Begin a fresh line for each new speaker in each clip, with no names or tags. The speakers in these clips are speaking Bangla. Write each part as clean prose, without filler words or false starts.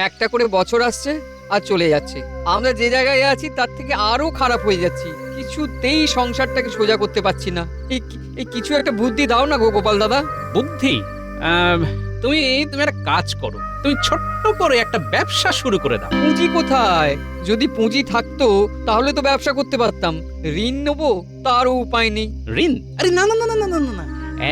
একটা করে বছর আসছে আর চলে যাচ্ছে, আমরা যে জায়গায় আছি তার থেকে আরো খারাপ হয়ে যাচ্ছি। কিছুতেই সংসারটাকে সোজা করতে পারছি না। এই কিছু একটা বুদ্ধি দাও না গো গোপাল দাদা।
বুদ্ধি? তুমি তুমি একটা কাজ করো, তুমি ছোট্ট করে একটা ব্যবসা শুরু করে দাও।
পুঁজি কোথায়? যদি পুঁজি থাকতো তাহলে তো ব্যবসা করতে পারতাম। ঋণ নেবো তারও উপায় নেই।
ঋণ? আরে না না না না না না না না,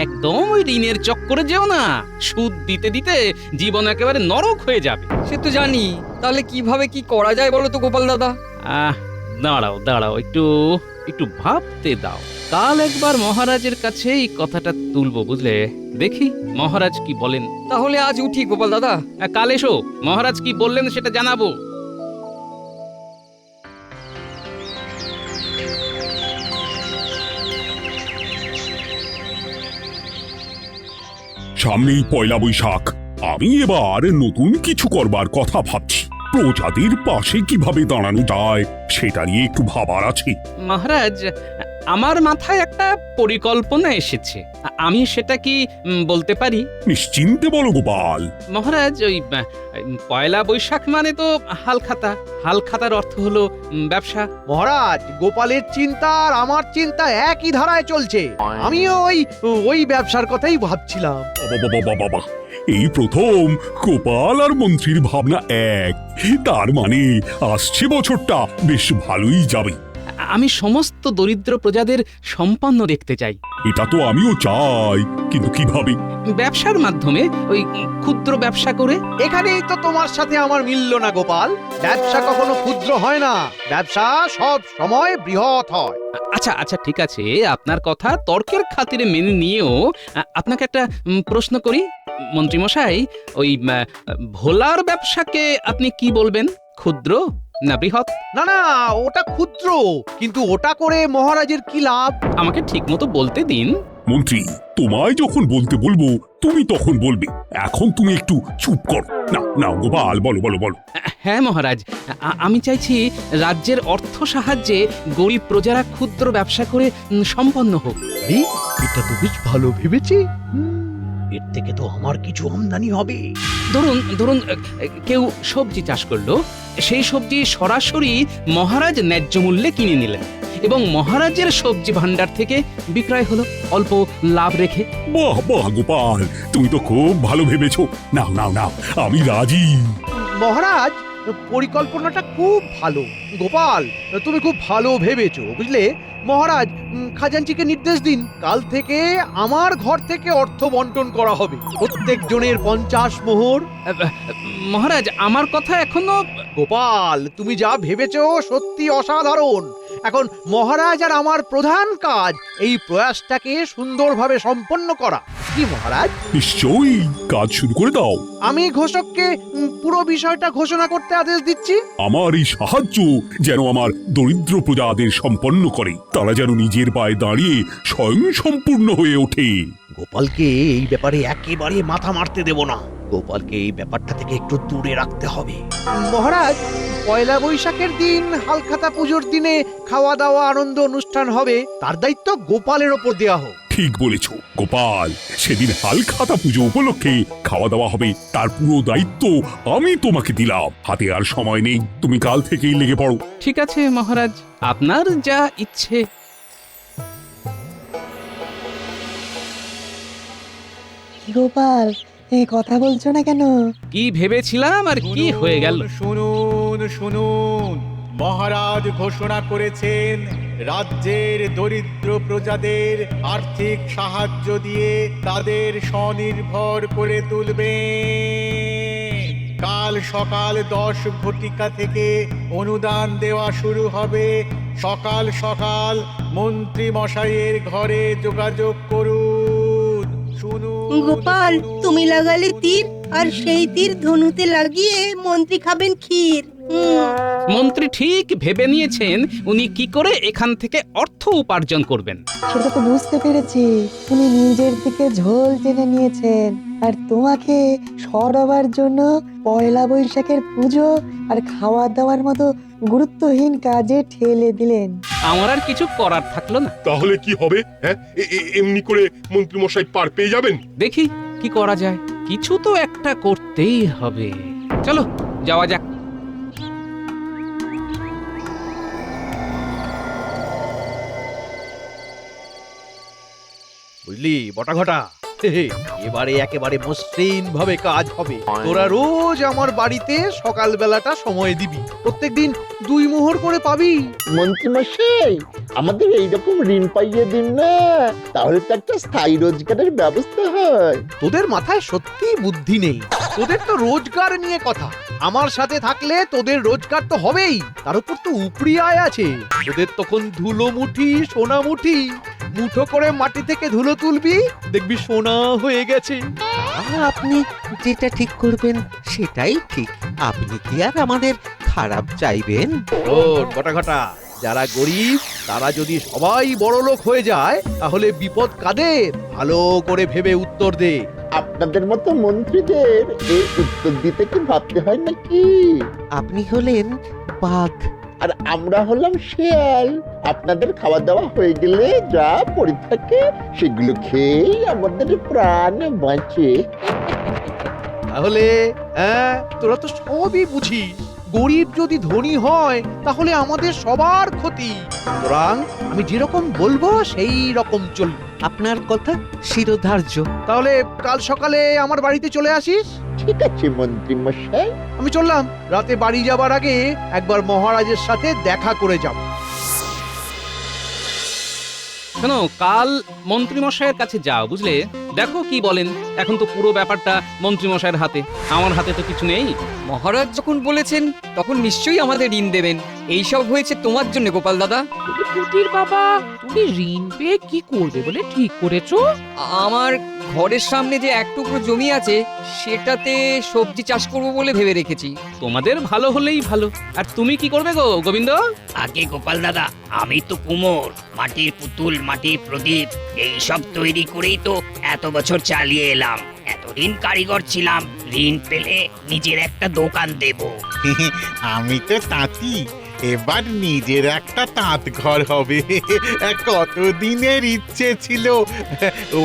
একদম ওই ঋণের চক্করে যেও না। সুদ দিতে দিতে জীবন একেবারে নরক হয়ে যাবে।
সে তো জানি, তাহলে কিভাবে কি করা যায় বলো তো গোপাল দাদা।
দাঁড়াও দাঁড়াও, একটু একটু ভাবতে দাও। কাল একবার মহারাজের কাছে এই কথাটা তুলবো, বুঝলে? দেখি মহারাজ কি বলেন।
তাহলে আজ উঠি গোপাল দাদা।
কাল এসো, মহারাজ কি বললেন সেটা জানাবো।
সামনেই পয়লা বৈশাখ। আমি এবার নতুন কিছু করবার কথা ভাবছি। প্রজাদের পাশে কিভাবে দাঁড়ানো যায় সেটা নিয়ে একটু ভাবার আছে।
মহারাজ, আমার মাথায় একটা পরিকল্পনা এসেছে। আমি সেটা কি বলতে পারি?
নিশ্চিন্তে বলো গোপাল।
মহারাজ, ওই পয়লা বৈশাখ মানে তো হালখাতা। হালখাতার অর্থ হলো ব্যবসা।
মহারাজ, গোপালের চিন্তা আর আমার চিন্তা একই ধারায় চলছে। আমিও ওই ব্যবসার কথাই ভাবছিলাম।
বাবা বাবা, এই প্রথম গোপাল আর মন্ত্রীর ভাবনা এক। তার মানে আসছে বছরটা বেশ ভালোই যাবে।
আমি সমস্ত দরিদ্র প্রজাদের সম্পন্ন দেখতে চাই।
এটা তো আমিও চাই, কিন্তু কিভাবে?
ব্যবসার মাধ্যমে, ওই ক্ষুদ্র ব্যবসা করে।
এখানেই তো তোমার সাথে আমার মিলল না গোপাল। ব্যবসা কখনো ক্ষুদ্র হয় না, ব্যবসা সব সময় বৃহৎ হয়।
আচ্ছা আচ্ছা, ঠিক আছে, আপনার কথা তর্কের খাতিরে মেনে নিয়েও আপনাকে একটা প্রশ্ন করি। মন্ত্রীমশাই, ওই ভোলার ব্যবসাকে আপনি কি বলবেন? ক্ষুদ্র না বৃহৎ?
না না, ওটা ক্ষুদ্র, কিন্তু ওটা করে মহারাজের কি লাভ?
আমাকে ঠিক মতো বলতে দিন।
মন্ত্রী, তোমায় যখন বলতে বলবো তুমি তখন বলবে। এখন তুমি একটু চুপ করো। না না গোপাল, বলো বলো বলো।
হ্যাঁ মহারাজ, আমি চাইছি রাজ্যের অর্থ সাহায্যে গরিব প্রজারা ক্ষুদ্র ব্যবসা করে সম্পন্ন হোক।
এটা তো বেশ ভালো ভেবেছি। এর থেকে তো আমার কিছু আমদানি হবে।
ধরুন ধরুন কেউ সবজি চাষ করলো, সেই সবজি সরাসরি মহারাজ ন্যায্য মূল্যে কিনে নিলেন এবং মহারাজের সবজি ভান্ডার থেকে বিক্রয় হলো অল্প লাভ রেখে।
বাহ বাহ গোপাল, তুমি তো খুব ভালো ভেবেছো। নাও নাও নাও, আমি রাজি।
মহারাজ, পরিকল্পনাটা খুব ভালো। গোপাল, তুমি খুব ভালো ভেবেছো, বুঝলে? মহারাজ, খাজাঞ্চিকে নির্দেশ দিন, কাল থেকে আমার ঘর থেকে অর্থ বন্টন করা হবে। প্রত্যেক জনের 50 মোহর।
মহারাজ, আমার কথা এখনো।
গোপাল, তুমি যা ভেবেছো সত্যি অসাধারণ। এখন মহারাজ আর আমার প্রধান কাজ এই প্রয়াসটাকে সুন্দরভাবে সম্পন্ন করা। কি মহারাজ?
নিশ্চয়ই, কাজ শুরু করে দাও।
আমি ঘোষককে পুরো বিষয়টা ঘোষণা করতে আদেশ দিচ্ছি।
আমার এই সাহায্য যেন আমার দরিদ্র প্রজাদের সম্পন্ন করে, তারা যেন নিজের পায়ে দাঁড়িয়ে স্বয়ং সম্পূর্ণ হয়ে ওঠে।
গোপালকে এই ব্যাপারে একেবারে মাথা মারতে দেব না। গোপালকে এই ব্যাপারটা থেকে একটু দূরে রাখতে হবে। মহারাজ, পয়লা বৈশাখের দিন হালখাতা পুজোর দিনে খাওয়া দাওয়া আনন্দ অনুষ্ঠান হবে, তার দায়িত্ব গোপালের ওপর দেওয়া হোক।
ঠিক বলেছ গোপাল, সেদিন হালখাতা পুজো উপলক্ষে খাওয়া দাওয়া হবে, তার পুরো দায়িত্ব আমি তোমাকে দিলাম। হাতে আর সময় নেই, তুমি কাল থেকেই লেগে পড়ো।
ঠিক আছে মহারাজ, আপনার যা ইচ্ছে।
গোপাল, এই কথা বলছো না কেন?
কি ভেবেছিলাম আর কি হয়ে গেল।
শুনুন শুনুন, মহারাজ ঘোষণা করেছেন রাজ্যের দরিদ্র প্রজাদের আর্থিক সাহায্য দিয়ে তাদের স্বনির্ভর করে তুলবেন। কাল সকাল 10 ঘটিকা থেকে অনুদান দেওয়া শুরু হবে। সকাল সকাল মন্ত্রী মশাইয়ের ঘরে যোগাযোগ করুন। শুনুন
গোপাল, তুমি লাগালে তীর আর সেই তীর ধনুতে লাগিয়ে মন্ত্রী খাবেন ক্ষীর।
মন্ত্রী ঠিক ভেবে নিয়েছেন উনি কি করে এখান থেকে অর্থ উপার্জন করবেন।
সেটা তো বুঝতে পেরেছি, উনি নিজের দিকে ঝোল টেনে নিয়েছেন আর তোমাকে সরাবার জন্য পয়লা বৈশাখের পুজো আর খাওয়া দাওয়ার মতো গুরুত্বহীন কাজে ঠেলে দিলেন।
আমার আর কিছু করার থাকলো না।
তাহলে কি হবে? হ্যাঁ, এমনি করে মন্ত্রী মশাই পার পেয়ে যাবেন?
দেখি কি করা যায়, কিছু তো একটা করতেই হবে। চলো যাওয়া যাক।
বুঝলি বটা ঘটা, এবারে একেবারে মসৃণ ভাবে কাজ হবে। তোরা রোজ আমার বাড়িতে সকাল বেলাটা সময় দিবি, প্রত্যেকদিন 2 মোহর করে পাবি।
মন্ত্রীমশাই, আমাদের এইরকম ঋণ পাইয়ে দিন না, তাহলে তো একটা স্থায়ী রোজগারের ব্যবস্থা হয়।
তোদের মাথায় সত্যি বুদ্ধি নেই। তোদের তো রোজগার নিয়ে কথা, আমার সাথে থাকলে তোদের রোজগার তো হবেই, তার উপর তো উপরি আয় আছে। তোদের তখন ধুলো মুঠি সোনা মুঠি, মুঠো করে মাটি থেকে ধুলো তুলবি, দেখবি সোনা হয়ে গেছে।
আপনি যেটা ঠিক করবেন সেটাই ঠিক। আপনি কি আর আমাদের খারাপ চাইবেন?
ঘটা ঘটা, যারা গরিব তারা যদি সবাই বড় লোক হয়ে যায় তাহলে বিপদ কাদের? ভালো করে ভেবে উত্তর দে।
আপনাদের মতো মন্ত্রীদের এই উত্তর দিতে কি ভাবতে হয় নাকি?
আপনি হলেন বাঘ,
আর আমরা হলাম শিয়াল। আপনাদের খাওয়া দাওয়া হয়ে গেলে যা পড়ে থাকে সেগুলো খেয়েই আমাদের প্রাণ বাঁচে।
তাহলে তোরা তো সবই বুঝিস। গরিব যদি ধনী হয় তাহলে আমাদের সবার ক্ষতি। সুতরাং আমি যেরকম বলবো সেই রকম চলবে।
আপনার কথা শিরোধার্য।
তাহলে কাল সকালে আমার বাড়িতে চলে আসিস।
ঠিক আছে মন্ত্রী মশাই।
আমি চললাম, রাতে বাড়ি যাবার আগে একবার মহারাজের সাথে দেখা করে যাব।
শোনো, কাল মন্ত্রীমশাইয়ের কাছে যাও, বুঝলে? দেখো কি বলেন। এখন তো পুরো ব্যাপারটা মন্ত্রীমশাইয়ের হাতে, আমার হাতে তো কিছু নেই।
মহারাজ যখন বলেছেন তখন নিশ্চয়ই আমাদের ঋণ দেবেন। এইসব হয়েছে তোমার জন্য গোপাল দাদা।
পুটির বাবা, তুমি ঋণ পেয়ে কি করবে বলে ঠিক করেছো?
আমার ঘরের সামনে যে এক টুকরো জমি আছে সেটাতে সবজি চাষ করব বলে ভেবে রেখেছি।
তোমাদের ভালো হলেই ভালো। আর তুমি কি করবে গো গোবিন্দ?
আগে গোপাল দাদা, আমি তো কুমোর, মাটির পুতুল, মাটির প্রদীপ এইসব তৈরি করেই তো এত বছর চালিয়ে এলাম। এতদিন কারিগর ছিলাম, ঋণ পেলে নিজের একটা দোকান দেব।
আমি তো তাঁতি, এবার নিজের একটা তাঁত ঘর হবে। কতদিনের ইচ্ছে ছিল। ও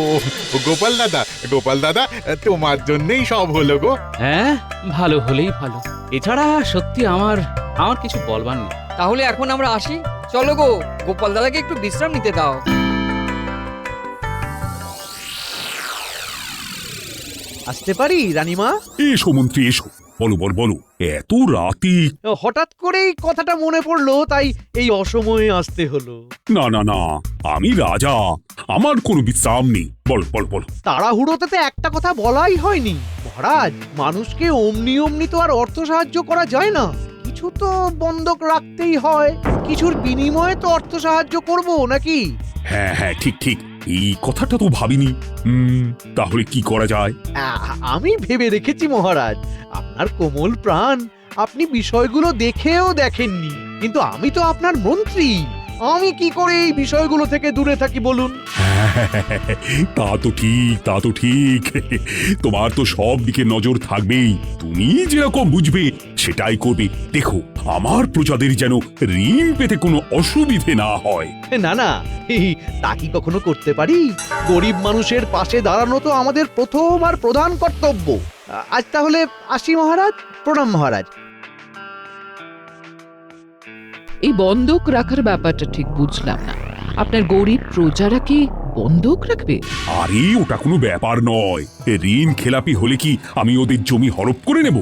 গোপাল দাদা, গোপাল দাদা, তোমার জন্যই সব হলো গো।
হ্যাঁ, ভালো হলেই ভালো। এছাড়া সত্যি আমার কিছু বলবার নেই।
তাহলে এখন আমরা আসি। চলো গো, গোপাল দাদাকে একটু বিশ্রাম নিতে দাও।
আসতে পারি রানীমা?
এসো মন্ত্রী এসো, বলো বলো বলো। এত রাতে?
হঠাৎ করেই কথাটা মনে পড়লো, তাই এই অসময়ে আসতে হলো।
না না না, আমি রাজা, আমার কোনো বিশ্রাম নেই। বল বল বল।
তাড়াহুড়োতে তো একটা কথা বলাই হয়নি। মহারাজ, মানুষকে অমনি অমনি তো আর অর্থ সাহায্য করা যায় না। কিছু তো বন্ধক রাখতেই হয়, কিছুর বিনিময়ে তো অর্থ সাহায্য করব নাকি?
হ্যাঁ হ্যাঁ, ঠিক ঠিক, এই কথাটা তো ভাবিনি। তাহলে কি করা যায়?
আমি ভেবে রেখেছি মহারাজ। আপনার কোমল প্রাণ, আপনি বিষয়গুলো দেখেও দেখেননি, কিন্তু আমি তো আপনার মন্ত্রী। আমি কি করে এই বিষয়গুলো থেকে দূরে থাকি বলুন?
তা তো ঠিক, তা তো ঠিক। তোমার তো সব দিকে নজর থাকবেই, তুমি যেরকম বুঝবে সেটাই করবে। দেখো, আমার প্রজাদের যেন ঋণ পেতে কোনো অসুবিধে না হয়।
না না, তা কি কখনো করতে পারি? গরিব মানুষের পাশে দাঁড়ানো তো আমাদের প্রথম আর প্রধান কর্তব্য। আজ তাহলে আসি মহারাজ। প্রণাম মহারাজ।
এই বন্ধক রাখার ব্যাপারটা ঠিক বুঝলাম না। আপনার গরিব প্রজারা কি বন্ধক রাখবে?
আরে ওটা কোনো ব্যাপার নয়। ঋণ খেলাপি হলে কি আমি ওদের জমি হরপ করে নেব?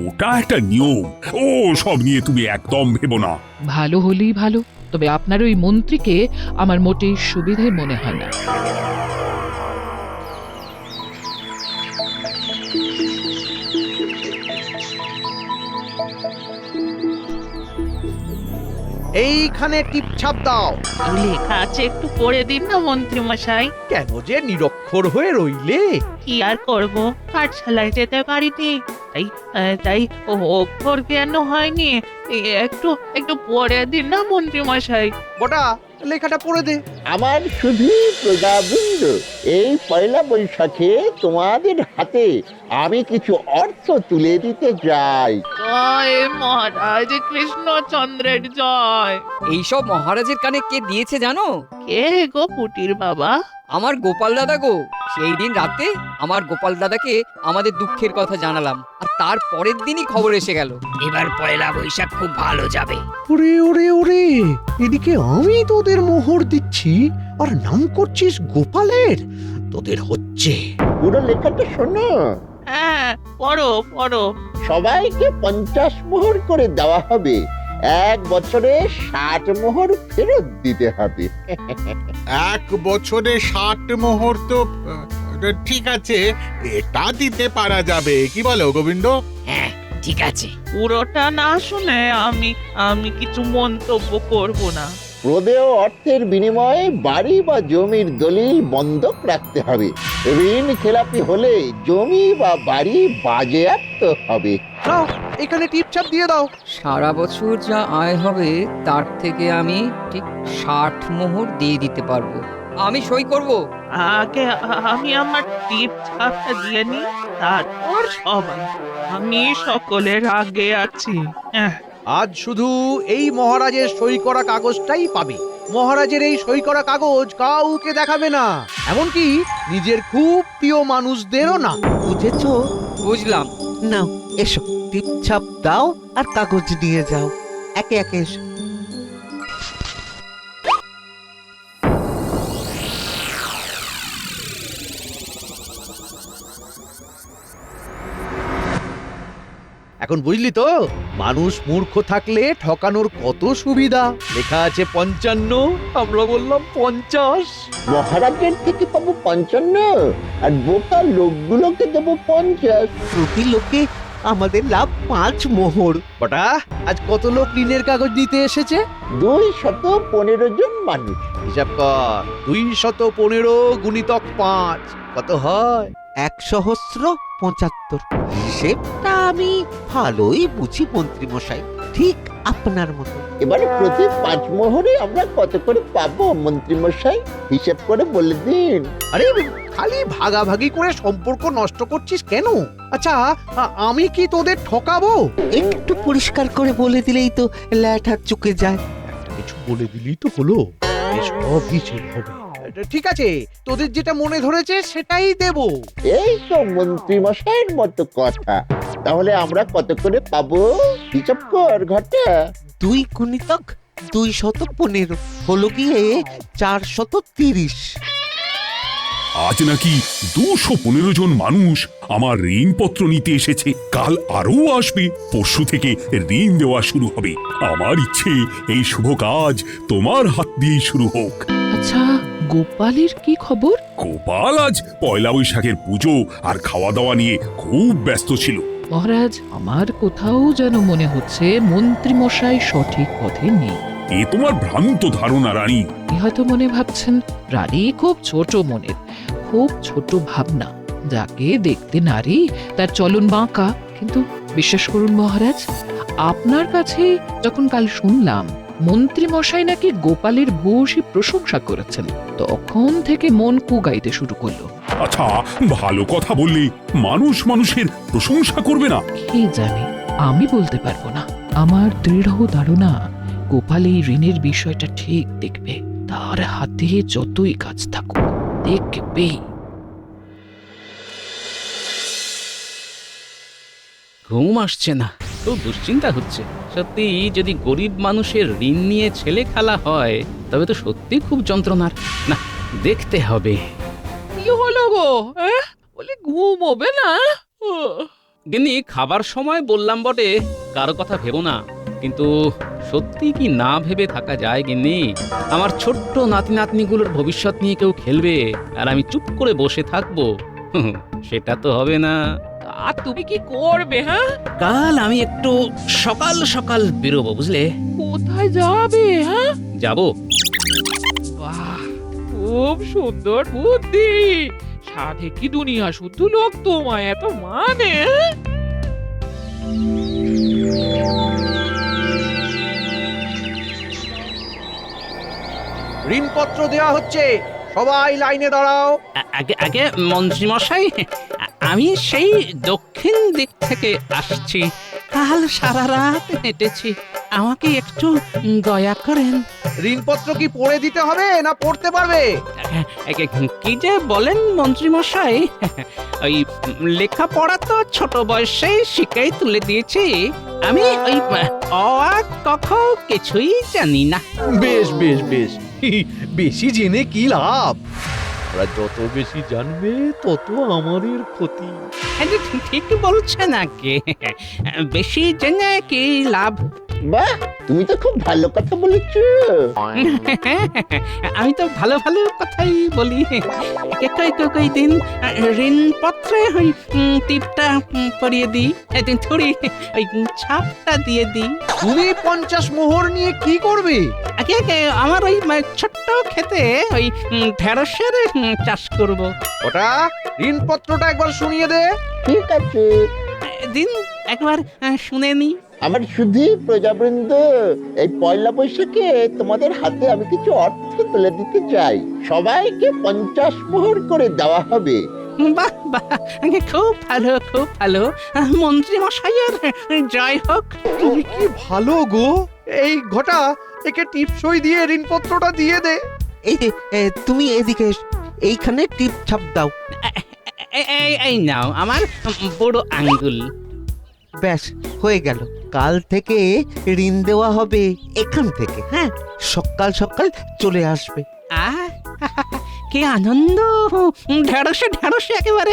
ওটা একটা নিয়ম। ও সব নিয়ে তুমি একদম ভেবো না।
ভালো হলেই ভালো, তবে আপনার ওই মন্ত্রীকে আমার মোটেই সুবিধে মনে হয় না।
এইখানে টিপছাপ দাও।
লেখা আছে একটু পড়ে দিন না মন্ত্রী মশাই।
কেন যে নিরক্ষর হয়ে রইলে?
কি আর করব, পাঠশালায় যেতে পারিনি, তাই তাই অক্ষর জ্ঞান হয়নি। একটু একটু পড়ে দিন না মন্ত্রী মশাই।
বটা, লেখাটা পড়ে দে।
আমার শুধু প্রজাবৃন্দ, এই পয়লা বৈশাখে তোমাদের হাতে আমি কিছু অর্থ তুলে দিতে যাই।
জয় মহারাজ কৃষ্ণচন্দ্রের জয়।
এইসব মহারাজের কানে কে দিয়েছে জানো?
কে গো পুটির বাবা?
আমার গোপাল দাদা গো, সেই দিন রাতে আমার গোপাল দাদাকে আমাদের দুঃখের কথা জানালাম, আর তার পরের দিনই খবর এসে গেল।
এবার পয়লা বৈশাখ খুব ভালো যাবে।
ওরে ওরে ওরে, এদিকে আমি তোদের মোহর দিচ্ছি আর নাম করছিস গোপালের। তোদের হচ্ছে।
পুরো লেখাটা শোনো।
হ্যাঁ, পড়ো পড়ো।
সবাইকে 50 মোহর করে দেওয়া হবে, 1 বছরে 60 মোহর ফেরত দিতে হবে।
1 বছরে 60 মোহর তো ঠিক আছে, এটা দিতে পারা যাবে, কি বলো গোবিন্দ?
হ্যাঁ ঠিক আছে।
পুরোটা না শুনে আমি কিছু মন্তব্য করব না।
প্রদেয় অর্থের বিনিময়ে বাড়ি বা জমির দলিল বন্ধক রাখতে হবে। ঋণ খেলাপি হলে জমি বা বাড়ি বাজেয়াপ্ত হবে।
নাও, এখানে টিপছাপ দিয়ে দাও।
সারা বছর যা আয় হবে তার থেকে আমি ঠিক 60 মোহর দিয়ে দিতে পারবো। আমি সই করব।
আগে আমি আমার টিপ ছাপটা দিয়ে নি, তারপর সবাই। আমি সকলের আগে আছি।
আজ শুধু এই মহারাজের সই করা কাগজটাই পাবে। মহারাজের এই সই করা কাগজ কাউকে দেখাবে না, এমনকি নিজের খুব প্রিয় মানুষদেরও না।
বুঝেছো?
বুঝলাম।
নাও এসো, টিপছাপ দাও আর কাগজ নিয়ে যাও। একে একে এসো।
এখন বুঝলি তো, মানুষ মূর্খ থাকলে ঠকানোর কত সুবিধা। লেখা আছে 55, আমরা বললাম 50।
মহারাজের থেকে পাবো 55 আর বোকা লোকগুলোকে দেবো 50।
প্রতি লোকে আমাদের লাভ 5 মোহর।
বটা, আজ কত লোক ঋণের কাগজ নিতে এসেছে?
215 জন মানুষ।
হিসাব কর, 215 গুণিতক 5 কত হয়?
175। হিসেবটা আমি ভালোই বুঝি মন্ত্রী মশাই, ঠিক আপনার মতো।
এবারে প্রতি 5 মোহরে আমরা কত করে পাবো মন্ত্রী মশাই? হিসেব করে বলে দিন।
আরে খালি ভাগাভাগি করে সম্পর্ক নষ্ট করছিস কেন? আচ্ছা, আমি কি তোদের ঠকাবো?
একটু পরিষ্কার করে বলে দিলেই তো ল্যাঠা চুকে যায়।
একটা কিছু বলে দিলেই তো হলো, সব হিসেব হবে। ঠিক আছে, তোদের যেটা মনে ধরেছে সেটাই দেব।
এই তো মন্ত্রী মশাইয়ের মতো কথা। তাহলে আমরা কত করে পাবো? হিসাব কর ঘটা।
2 গুণিতক 215 হলো গিয়ে 430।
আজ নাকি 215 জন মানুষ আমার ঋণপত্র নিতে এসেছে। কাল আরো আসবে, পরশু থেকে ঋণ দেওয়া শুরু হবে। আমার ইচ্ছে এই শুভ কাজ তোমার হাত দিয়ে শুরু হোক।
আচ্ছা, গোপালের কি খবর?
গোপাল আজ পয়লা বৈশাখের পুজো আর খাওয়া দাওয়া নিয়ে খুব ব্যস্ত ছিল।
মহারাজ, আমার কোথাও যেন মনে হচ্ছে মন্ত্রী মশাই সঠিক পথে নেই।
এ তোমার ভ্রান্ত ধারণা রানী।
আপনি হয়তো মনে ভাবছেন রানী খুব ছোট মনের, খুব ছোট ভাবনা, যাকে দেখতে নারী তার চলন বাঁকা। কিন্তু বিশ্বাস করুন মহারাজ, আপনার কাছে যখন কাল শুনলাম মন্ত্রী মশাই নাকি গোপালের ভূয়সী প্রশংসা করেছেন, তখন থেকে মন কুগাইতে শুরু করলো।
আচ্ছা, ভালো কথা বললে মানুষ মানুষের প্রশংসা করবে না?
কে জানে, আমি বলতে পারবো না। আমার দৃঢ় ধারণা গোপাল এই ঋণের বিষয়টা ঠিক দেখবে। তার হাতে যতই কাজ থাকুক, দেখবেই।
ঘুম আসছে না, খুব দুশ্চিন্তা হচ্ছে। সত্যি যদি গরিব মানুষের ঋণ নিয়ে ছেলে খেলা হয় তবে তো সত্যি খুব যন্ত্রণার। না, দেখতে হবে।
কি হলো গো? বলে ঘুম হবে না?
গিন্নি, খাবার সময় বললাম বটে কারো কথা ভেবো না, কিন্তু সত্যি কি না ভেবে থাকা যায় গিন্নি? আমার ছোট্ট নাতি নাতনিগুলোর ভবিষ্যৎ নিয়ে কেউ খেলবে আর আমি চুপ করে বসে থাকবো? সেটা তো হবে না।
আর তুমি কি করবে? হ্যাঁ,
কাল আমি একটু সকাল সকাল বেরোবো, বুঝলে?
কোথায় যাবে? হ্যাঁ,
যাবো।
বাহ, খুব সুন্দর বুদ্ধি। সাধে কি দুনিয়া শুদ্ধ লোক তোমায় এত মানে?
ঋণপত্র দেওয়া হচ্ছে, সবাই লাইনে দাঁড়াও।
আগে আগে মন্ত্রী মশাই, আমি সেই দক্ষিণ দিক থেকে আসছি। কাল সারা রাত হেঁটেছি, আমাকে একটু দয়া করেন।
ঋণপত্র কি পড়ে দিতে হবে না পড়তে পারবে?
কি যে বলেন মন্ত্রী মশাই, ওই লেখাপড়া তো ছোট বয়সেই শিখেই তুলে দিয়েছি। আমি ওই অ আ ক খ কিছুই জানি না।
বেশ বেশ বেশ, বেশি জেনে কি লাভ? ওরা যত বেশি জানবে তত আমাদের ক্ষতি।
ঠিক বলছেন নাকি? বেশি জেনে কি লাভ?
বাহ, তুমি তো খুব ভালো কথা বলেছো।
আমি তো ভালো ভালো কথাই বলি। কই দিন ঋণপত্রে ওই টিপটা পরিয়ে দিই, এদিন থোড়ি ওই ছাপটা দিয়ে দিই।
তুমি 50 মোহর নিয়ে কি করবে?
আগে আমার ওই ছোট্ট খেতে ওই ঢেঁড়সের চাষ করব।
ওটা ঋণপত্রটা একবার শুনিয়ে দে।
ঠিক আছে,
দিন একবার শুনে নি।
আমার শুধু প্রজাবৃন্দ, এই পয়লা বৈশাখে তোমাদের হাতে আমি কিছু অর্থ তুলে দিতে চাই। সবাইকে 50 মোহর করে দেওয়া হবে।
বাহ বাহ, খুব ভালো খুব ভালো। মন্ত্রী মশাইয়ের জয় হোক।
তুমি কি ভালো গো। এই ঘটা, একে টিপসই দিয়ে ঋণপত্রটা দিয়ে দে।
এই যে তুমি এদিকে এসো, এইখানে টিপ ছাপ দাও।
এই নাও আমার বড় আঙ্গুল।
ব্যাস হয়ে গেল। কাল থেকে ঋণ দেওয়া হবে এখান থেকে। হ্যাঁ, সকাল সকাল চলে আসবে।
আহ, কি আনন্দ! ঢেঁড়সে ঢেঁড়সে একেবারে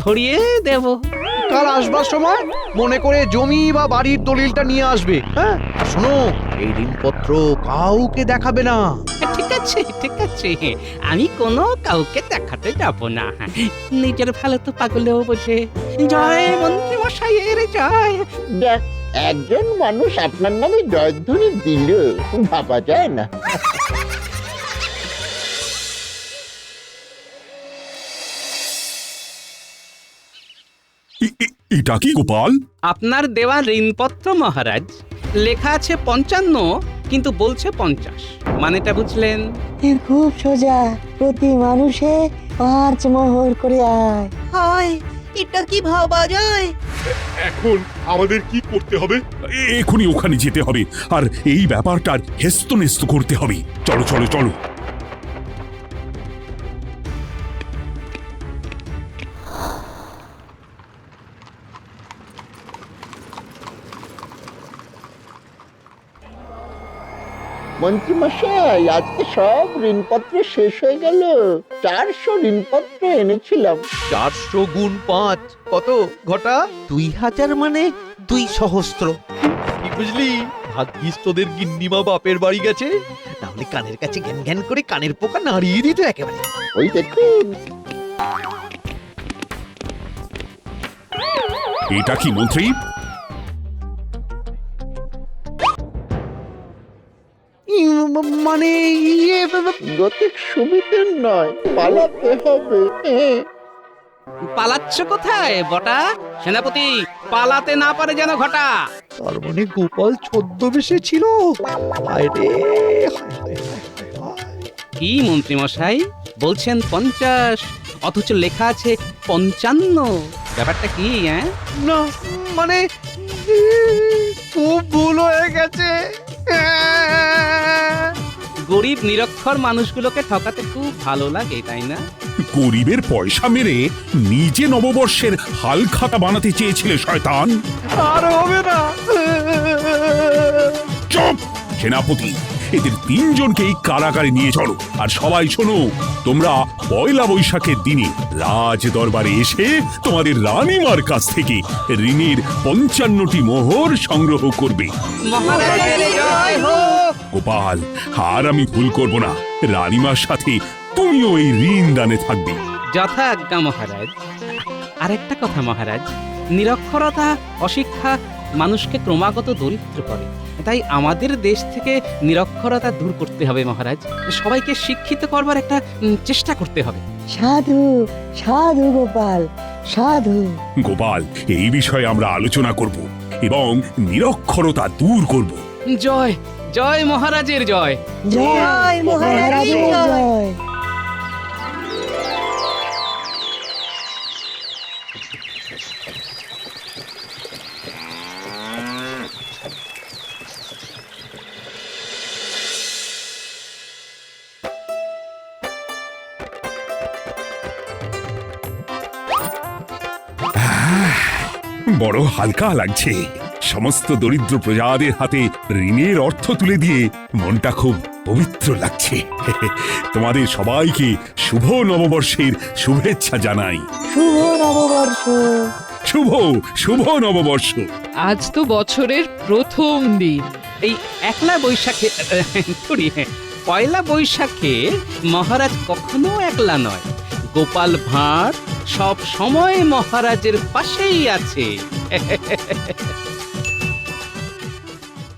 ভরিয়ে দেব।
কাল আসবার সময় মনে করে জমি বা বাড়ির দলিলটা নিয়ে আসবে। হ্যাঁ, আর শোনো, এই ঋণপত্র কাউকে দেখাবে না।
ঠিক আছে ঠিক আছে, আমি কোনো কাউকে দেখাতে যাব না। নিজের ভালো তো পাগলেও বোঝে। জয় মন্ত্রী মশাইয়ের জয়।
দেখ, একজন মানুষ আপনার নামে জয়ধ্বনি দিল, ভাবা যায় না।
এটা কি গোপাল?
আপনার দেওয়া ঋণপত্র মহারাজ। লেখা আছে 55 কিন্তু বলছে 50। মানেটা বুঝলেন?
এর খুব সোজা, প্রতি মানুষে 5 মোহর করে আয়।
হায়, এটা কি ভাবা যায়?
এখন আমাদের কি করতে হবে?
এখনই ওখানে যেতে হবে আর এই ব্যাপারটার হেস্তনেস্ত করতে হবে। চলো চলো চলো।
মন্ত্রীমশাই, আজকে সব ঋণপত্র শেষ হয়ে গেল। 400 ঋণপত্র এনেছিলাম।
400 গুণ 5 কত ঘটা?
2000 মানে 2 সহস্র।
কি বুঝলি? ভাগ্যিস তোদের গিন্নিমা বাপের বাড়ি গেছে, নাহলে কানের কাছে ঘ্যান ঘ্যান করে কানের পোকা নাড়িয়ে দিত একেবারে।
ওই দেখুন।
এটা কি মন্ত্রী?
মানে ইয়ে
গতিক সুবিধের নয়, পালাতে হবে।
পালাচ্ছ কোথায় বটা? সেনাপতি, পালাতে না পারে যেন ঘটা।
তার মানে গোপাল ছদ্মবেশে ছিল। হায় রে, হায় হায় হায় হায়।
কি মন্ত্রী মশাই বলছেন 50 অথচ লেখা আছে 55? ব্যাপারটা কি?
না মানে খুব ভুল হয়ে গেছে।
গরিব নিরক্ষর মানুষগুলোকে ঠকাতে খুব ভালো লাগে, তাই না?
গরিবের পয়সা মেরে নিজে নববর্ষের হালখাতা বানাতে চেয়েছিলে শয়তান।
আর হবে না।
চুপ! সেনাপতি, এদের 3 জনকেই কারাগারে নিয়ে চলো। আর সবাই শোনো, তোমরা পয়লা বৈশাখের দিনে রাজ দরবারে এসে তোমাদের রানীমার কাছ থেকে ঋণের 55টি মোহর সংগ্রহ করবে।
মহারাজের জয় হোক।
গোপাল, আর আমি ভুল করব না। রানীমার সাথে তুমিও এই ঋণ দানে থাকবে।
যথা আজ্ঞা মহারাজ। আরেকটা কথা মহারাজ, নিরক্ষরতা অশিক্ষা মানুষকে ক্রমাগত দরিদ্র করে। তাই আমাদের দেশ থেকে নিরক্ষরতা দূর করতে হবে মহারাজ। সবাইকে শিক্ষিত করবার একটা চেষ্টা করতে হবে।
সাধু সাধু গোপাল, সাধু।
গোপাল, এই বিষয়ে আমরা আলোচনা করব এবং নিরক্ষরতা দূর করব।
জয় জয় মহারাজের জয়।
জয় মহারাজের জয়।
বড় হালকা লাগছে। সমস্ত দরিদ্র প্রজাদের হাতে ঋণের অর্থ তুলে দিয়ে মনটা খুব পবিত্র লাগছে। তোমাদের সবাইকে শুভ নববর্ষের শুভেচ্ছা জানাই।
শুভ নববর্ষ।
শুভ শুভ নববর্ষ।
আজ তো বছরের প্রথম দিন।
এই একলা বৈশাখে সরি, পয়লা বৈশাখে মহারাজ কখনো একলা নয়। গোপাল ভাঁড় সব সময় মহারাজের পাশেই আছে।